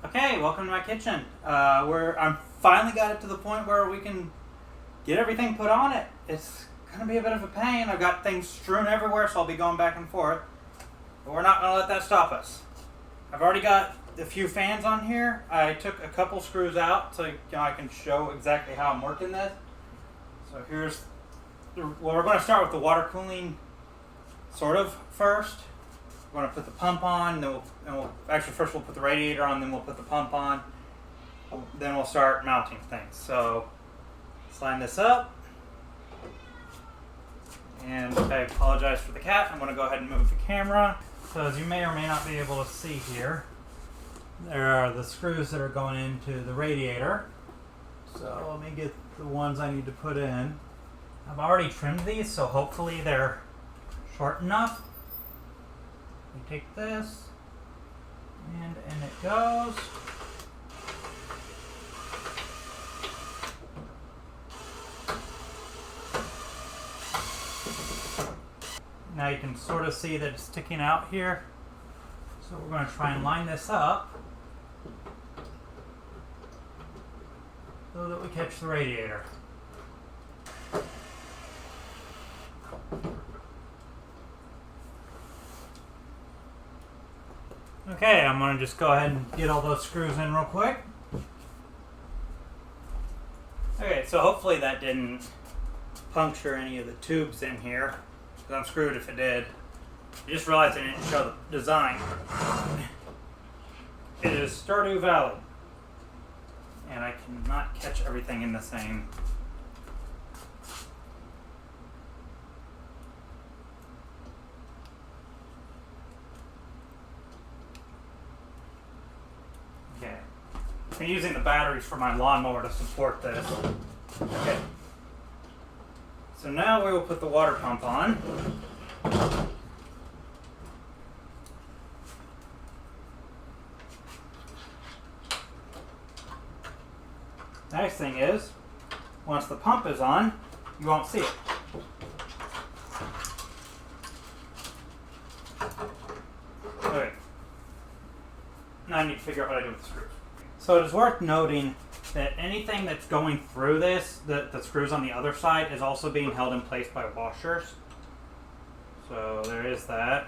Okay, welcome to my kitchen. I'm finally got it to the point where we can get everything put on it. It's gonna be a bit of a pain. I've got things strewn everywhere, so I'll be going back and forth. But we're not gonna let that stop us. I've already got a few fans on here. I took a couple screws out so I can show exactly how I'm working this. So we're going to start with the water cooling, sort of first. We're going to put the pump on, first we'll put the radiator on, then we'll put the pump on, then we'll start mounting things. So let's line this up. And I apologize for the cat. I'm going to go ahead and move the camera. So as you may or may not be able to see here, there are the screws that are going into the radiator. So let me get the ones I need to put in. I've already trimmed these, so hopefully they're short enough. We take this, and in it goes. Now you can sort of see that it's sticking out here. So we're going to try and line this up so that we catch the radiator. Okay, I'm going to just go ahead and get all those screws in real quick. Okay, so hopefully that didn't puncture any of the tubes in here, because I'm screwed if it did. I just realized I didn't show the design. It is Stardew Valley, and I cannot catch everything in the same. Okay, I'm using the batteries for my lawnmower to support this. Okay, so now we will put the water pump on. Next thing is, once the pump is on, you won't see it. Okay. Now I need to figure out what I do with the screws. So it is worth noting that anything that's going through this, the screws on the other side, is also being held in place by washers. So there is that.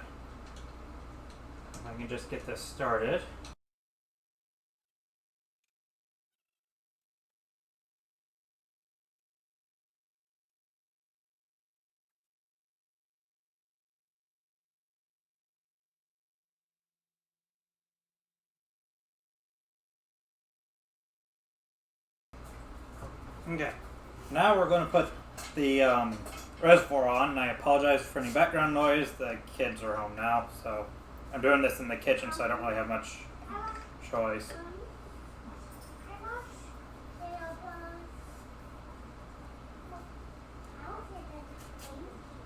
If I can just get this started. Okay, now we're going to put the reservoir on, and I apologize for any background noise. The kids are home now, so I'm doing this in the kitchen, so I don't really have much choice.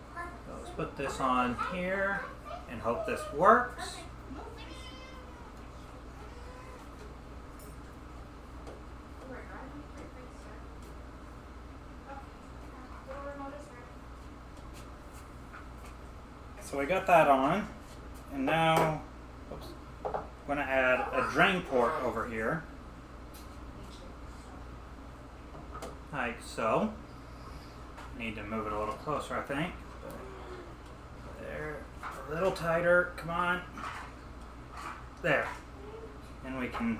So let's put this on here and hope this works. So we got that on, and now I'm going to add a drain port over here, like so. I need to move it a little closer, I think. There, a little tighter, come on. There, and we can.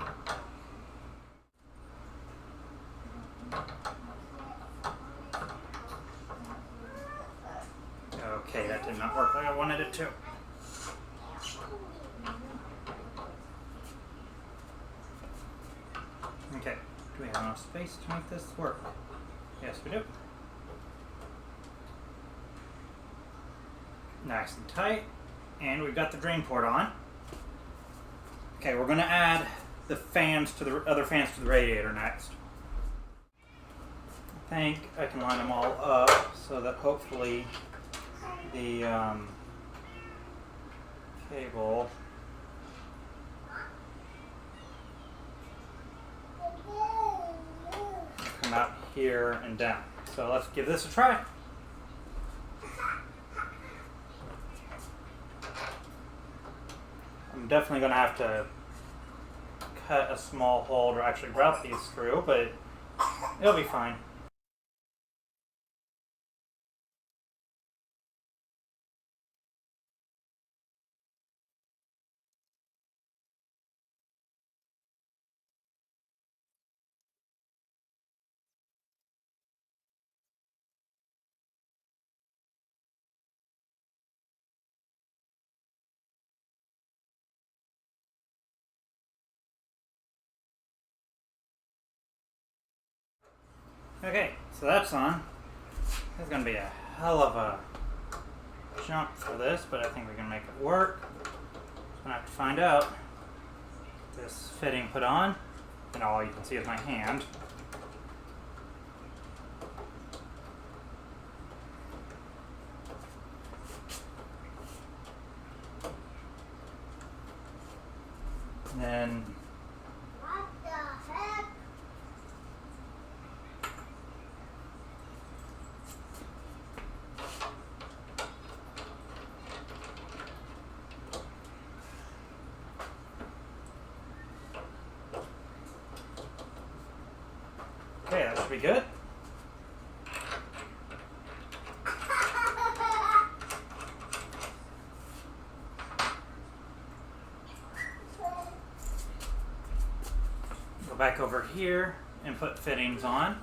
Okay, that did not work like I wanted it to. Okay, do we have enough space to make this work? Yes, we do. Nice and tight. And we've got the drain port on. Okay, we're going to add the fans to the other fans to the radiator next. I think I can line them all up so that hopefully the cable come out here and down. So let's give this a try. I'm definitely going to have to cut a small hole to actually route these through, but it'll be fine. Okay, so that's on. It's gonna be a hell of a jump for this, but I think we can make it work. So I'm gonna have to find out. This fitting put on, and all you can see is my hand. And then What the heck? okay, that should be good. Go back over here and put fittings on.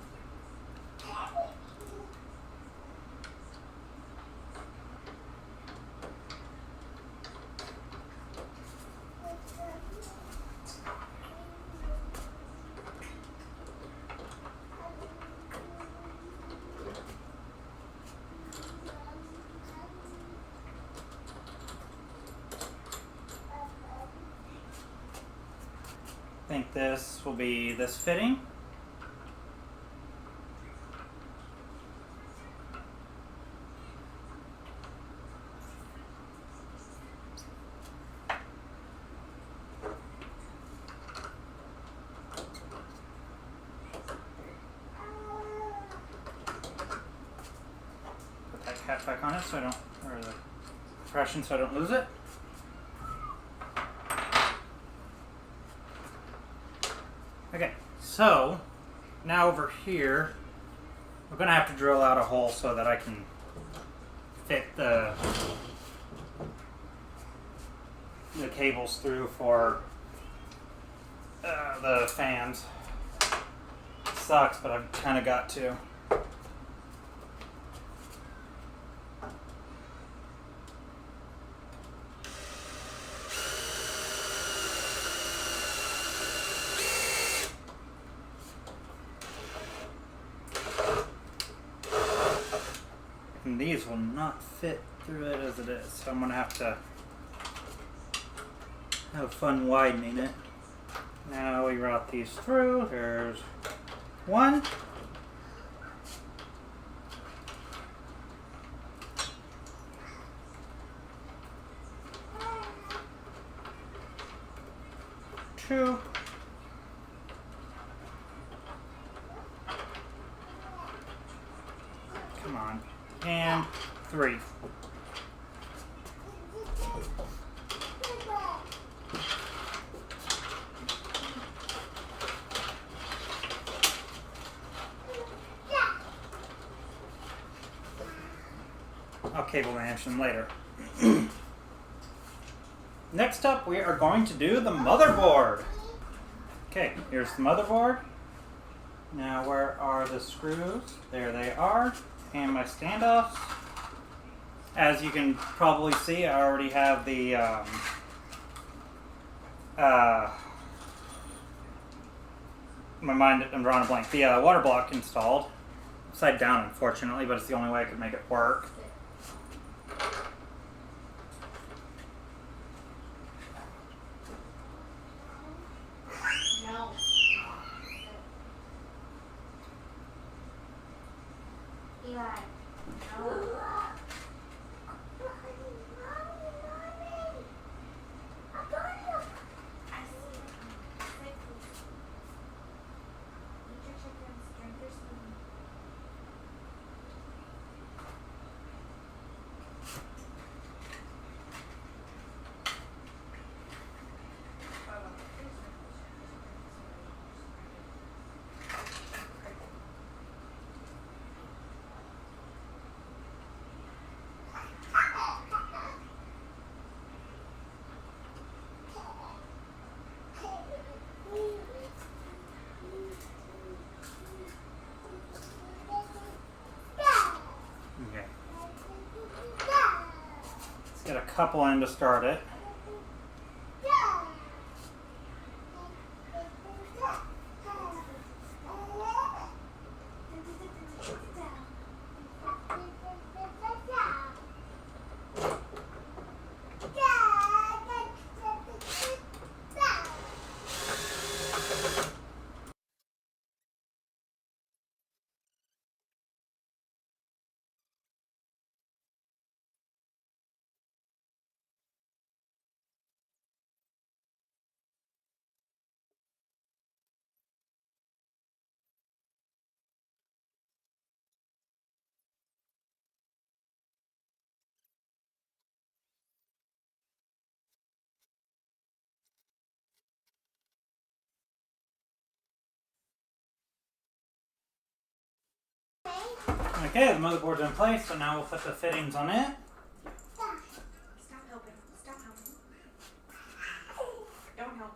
I think this will be this fitting. Put that cap back on it so I don't, or the compression so I don't lose it. Okay, so now over here, we're gonna have to drill out a hole so that I can fit the cables through for the fans. It sucks, but I've kind of got to. And these will not fit through it as it is, so I'm gonna have to have fun widening it. Now we route these through. There's one. Two. Come on. And three. I'll cable manage them later. Next up, we are going to do the motherboard. Okay, here's the motherboard. Now, where are the screws? There they are. And my standoffs. As you can probably see, I already have the I'm drawing a blank. The water block installed. Upside down, unfortunately, but it's the only way I could make it work. No. Eli. No. couple in to start it. Okay, the motherboard's in place, so now we'll put the fittings on it. Stop helping. Stop helping. Don't help.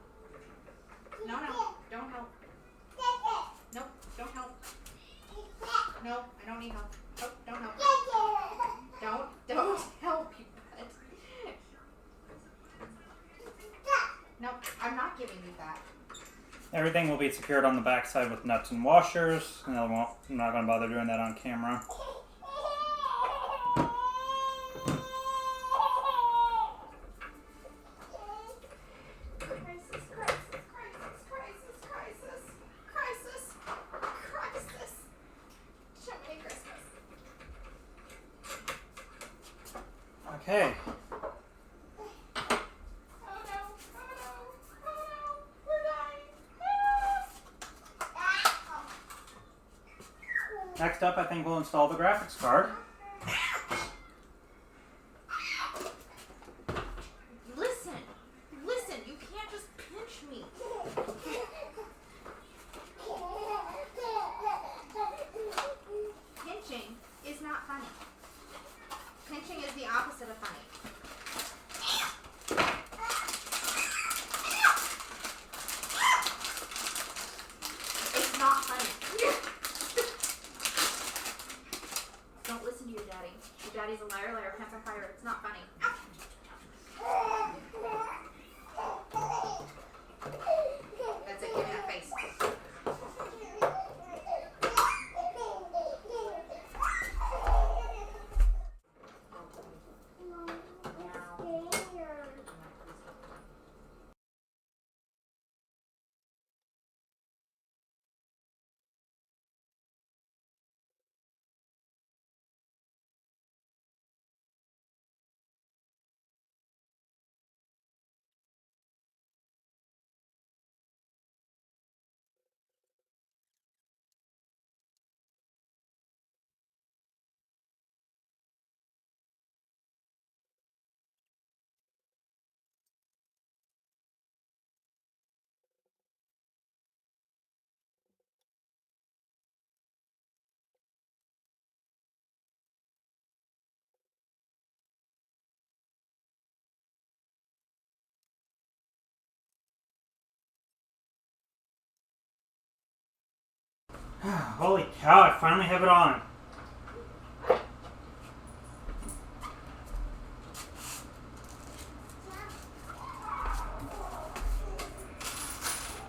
No, don't help. Nope, don't help. No, I don't need help. Oh, don't help. Don't help, you butt. No, I'm not giving you that. Everything will be secured on the backside with nuts and washers. And I'm not going to bother doing that on camera. Crisis. Show me Christmas. Okay. Next up, I think we'll install the graphics card. Listen, you can't just pinch me. Pinching is not funny. Pinching is the opposite of funny. It's not funny. Don't listen to your daddy. Your daddy's a liar, pants on fire. It's not funny. That's it. Give me that face. Holy cow, I finally have it on.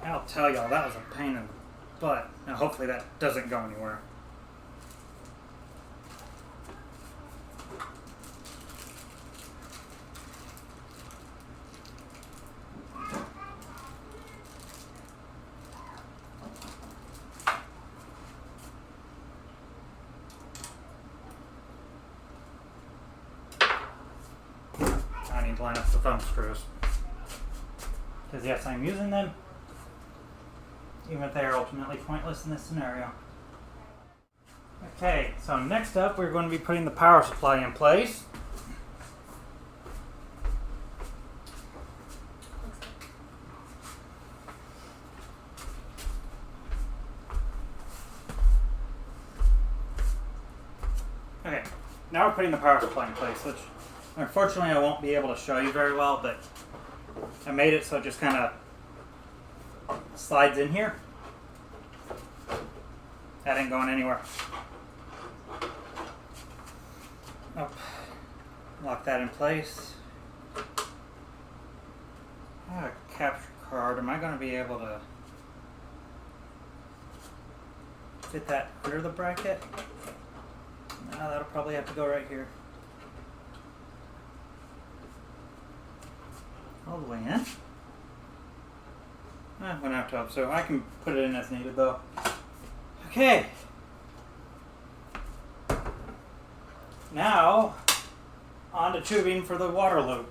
I'll tell y'all, that was a pain in the butt. Now hopefully that doesn't go anywhere. I need to line up the thumb screws. Because yes, I'm using them, even if they are ultimately pointless in this scenario. Okay, so next up we're going to be putting the power supply in place. Okay, now we're putting the power supply in place, which unfortunately I won't be able to show you very well, but I made it so it just kind of slides in here. That ain't going anywhere. Oh. Lock that in place. I have a capture card. Am I going to be able to fit that under the bracket? No, that'll probably have to go right here. All the way in. Went out top, so I can put it in as needed though. Okay. Now, on to tubing for the water loop.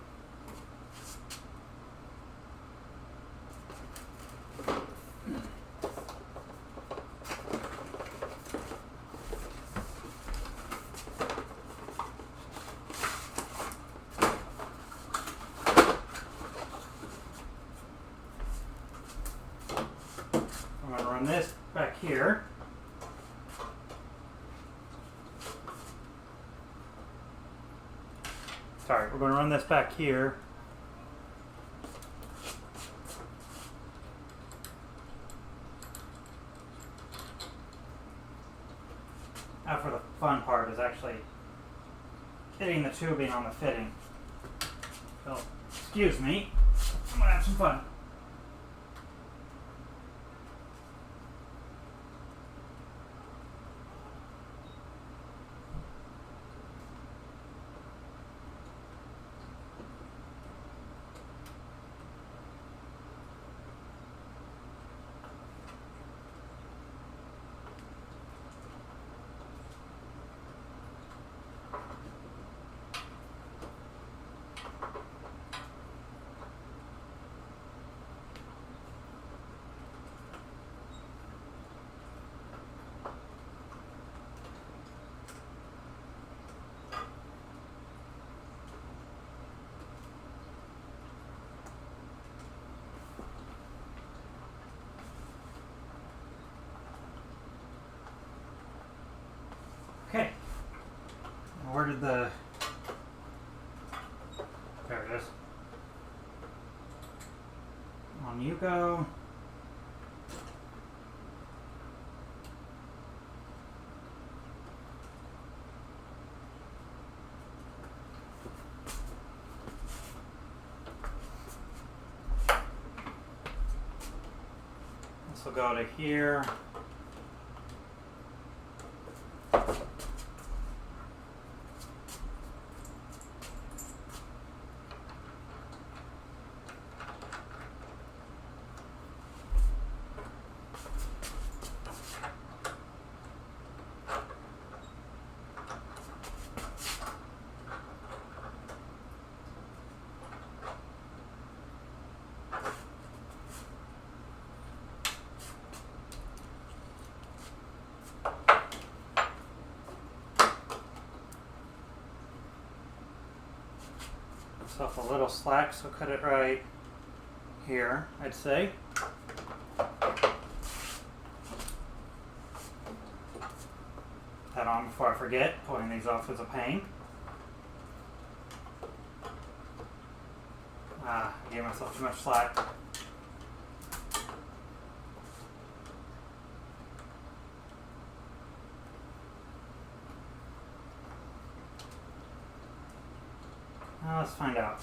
I'm going to run this back here. Sorry, we're going to run this back here. Now for the fun part is actually hitting the tubing on the fitting. So, excuse me, I'm going to have some fun. Okay. Where did the... There it is. On you go. This will go to here. Off a little slack, so cut it right here, I'd say. That on before I forget. Pulling these off is a pain. I gave myself too much slack. Now let's find out.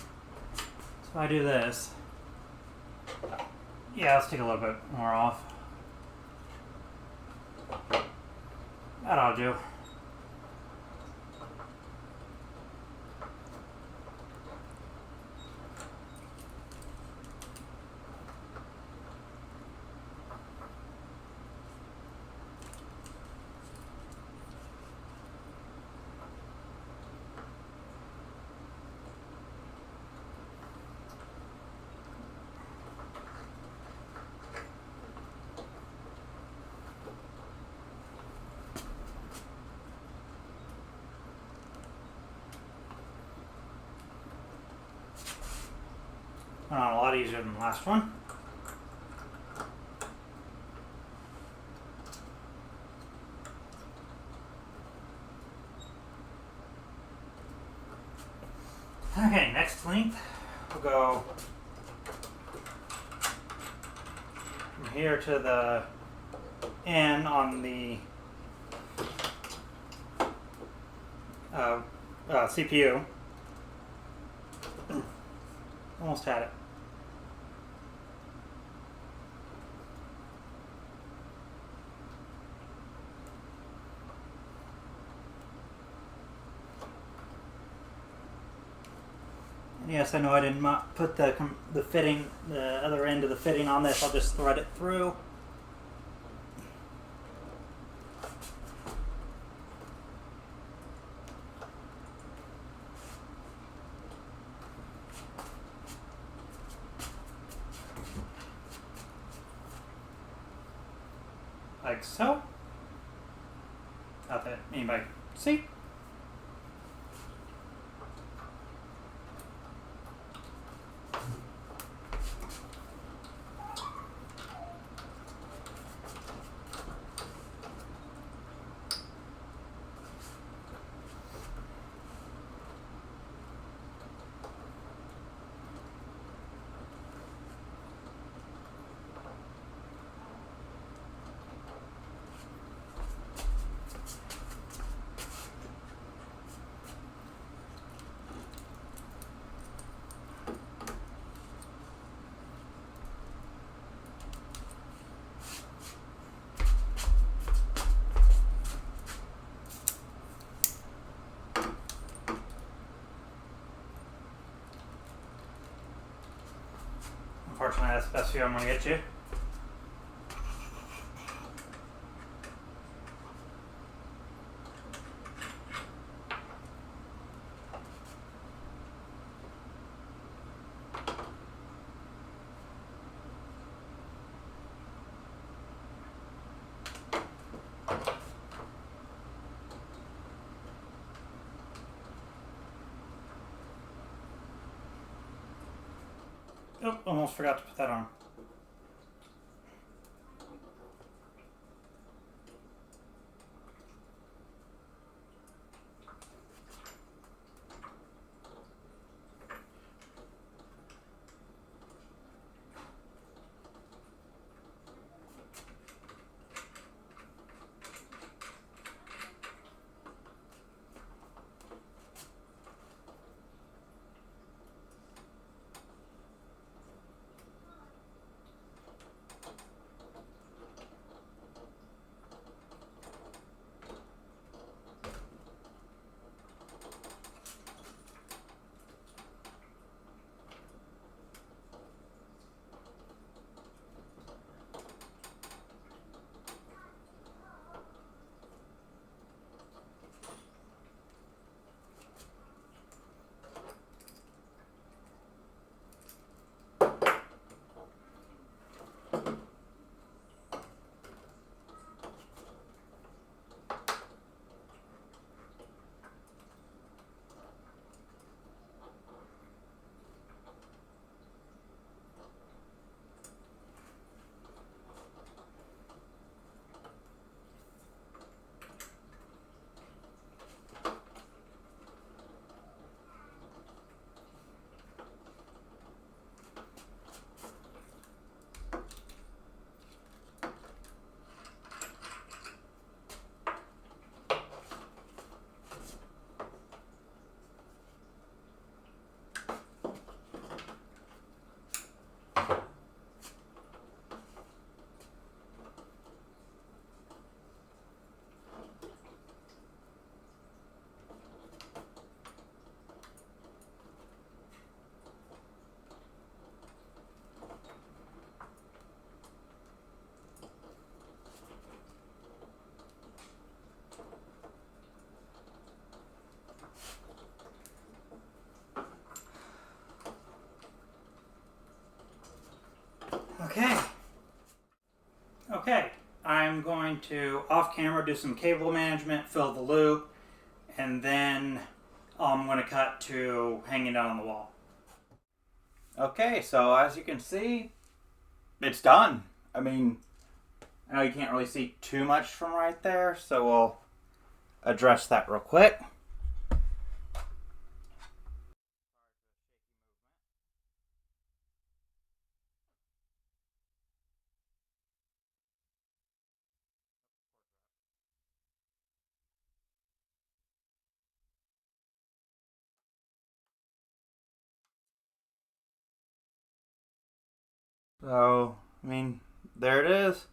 So if I do this, yeah, let's take a little bit more off. That ought to do. Went on a lot easier than the last one. Okay, next length, we'll go from here to the end on the CPU. Almost had it. Yes, I know I didn't put the fitting, the other end of the fitting on this. I'll just thread it through. Like so. Not that anybody can see. Unfortunately, that's the best view I'm going to get you. Oh, almost forgot to put that on. Okay. Okay. I'm going to, off camera, do some cable management, fill the loop, and then I'm going to cut to hanging it on the wall. Okay, so as you can see, it's done. I mean, I know you can't really see too much from right there, so we'll address that real quick. So, I mean, there it is.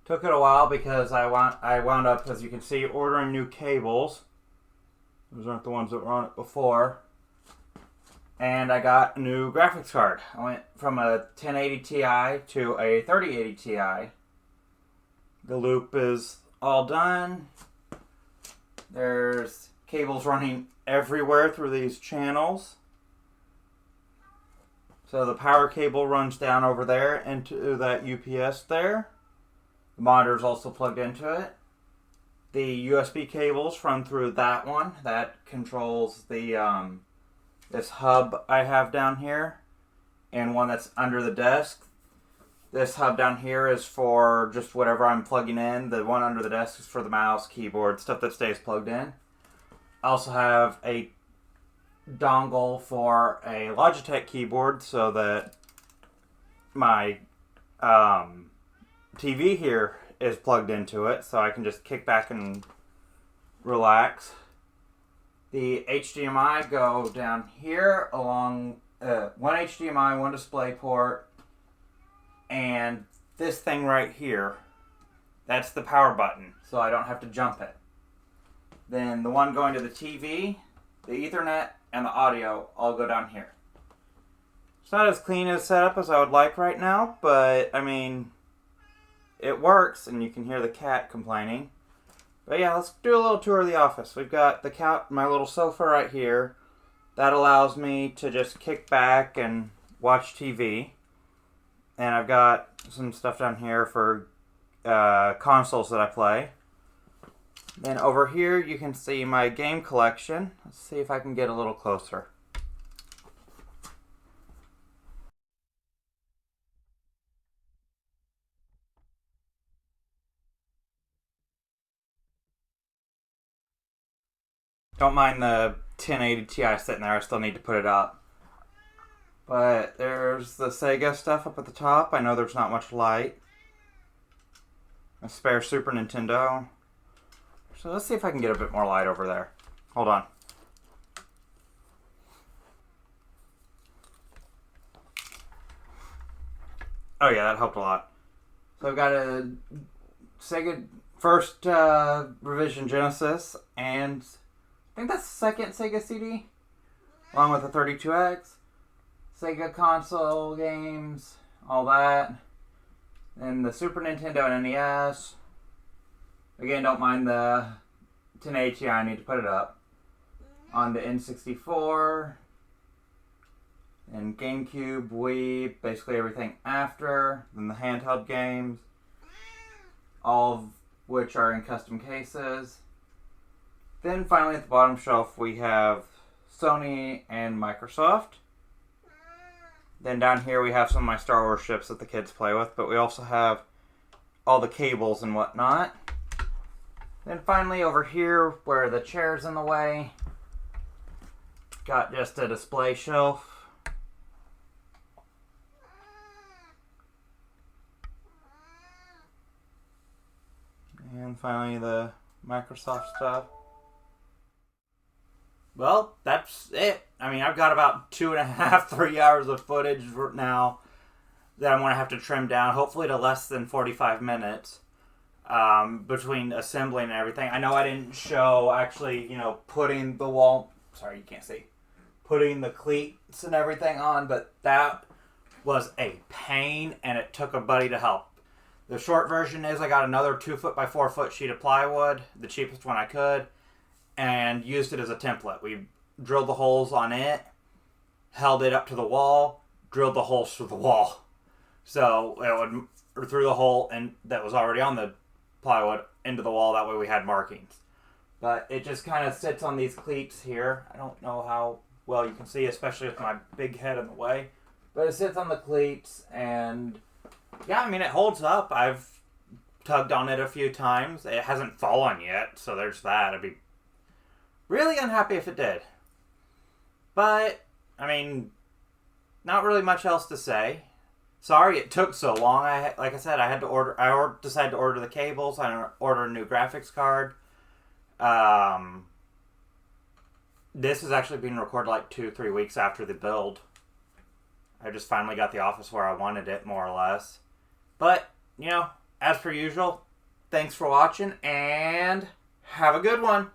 Took it a while because I wound up, as you can see, ordering new cables. Those aren't the ones that were on it before. And I got a new graphics card. I went from a 1080 Ti to a 3080 Ti. The loop is all done. There's cables running everywhere through these channels. So the power cable runs down over there into that UPS there. The monitor's also plugged into it. The USB cables run through that one. That controls the this hub I have down here, and one that's under the desk. This hub down here is for just whatever I'm plugging in. The one under the desk is for the mouse, keyboard, stuff that stays plugged in. I also have a dongle for a Logitech keyboard so that my TV here is plugged into it, so I can just kick back and relax. The HDMI go down here along one HDMI, one DisplayPort, and this thing right here, that's the power button, so I don't have to jump it. Then the one going to the TV, the Ethernet, and the audio all go down here. It's not as clean a setup as I would like right now, but I mean, it works, and you can hear the cat complaining. But yeah, let's do a little tour of the office. We've got the couch, my little sofa right here. That allows me to just kick back and watch TV. And I've got some stuff down here for consoles that I play. Then over here you can see my game collection. Let's see if I can get a little closer. Don't mind the 1080 Ti sitting there, I still need to put it up. But there's the Sega stuff up at the top. I know there's not much light. A spare Super Nintendo. So let's see if I can get a bit more light over there. Hold on. Oh yeah, that helped a lot. So I've got a Sega first revision Genesis, and I think that's the second Sega CD, along with the 32X. Sega console games, all that. And the Super Nintendo and NES. Again, don't mind the 1080 Ti, I need to put it up. On the N64. And GameCube, Wii, basically everything after. Then the handheld games. All of which are in custom cases. Then finally at the bottom shelf we have Sony and Microsoft. Then down here we have some of my Star Wars ships that the kids play with, but we also have all the cables and whatnot. Then finally over here where the chair's in the way, got just a display shelf. And finally the Microsoft stuff. Well, that's it. I mean, I've got about 2.5, 3 hours of footage now that I'm going to have to trim down, hopefully to less than 45 minutes between assembling and everything. I know I didn't show actually, putting the wall, sorry, you can't see, putting the cleats and everything on, but that was a pain and it took a buddy to help. The short version is I got another 2 foot by 4 foot sheet of plywood, the cheapest one I could, and used it as a template. We drilled the holes on it, held it up to the wall, drilled the holes through the wall. So it would through the hole and that was already on the plywood into the wall. That way we had markings. But it just kind of sits on these cleats here. I don't know how well you can see, especially with my big head in the way. But it sits on the cleats and yeah, I mean it holds up. I've tugged on it a few times. It hasn't fallen yet, so there's that. I'd be really unhappy if it did. But, I mean, not really much else to say. Sorry it took so long. Like I said, I decided to order the cables. I ordered a new graphics card. This is actually being recorded like 2-3 weeks after the build. I just finally got the office where I wanted it, more or less. But, as per usual, thanks for watching and have a good one.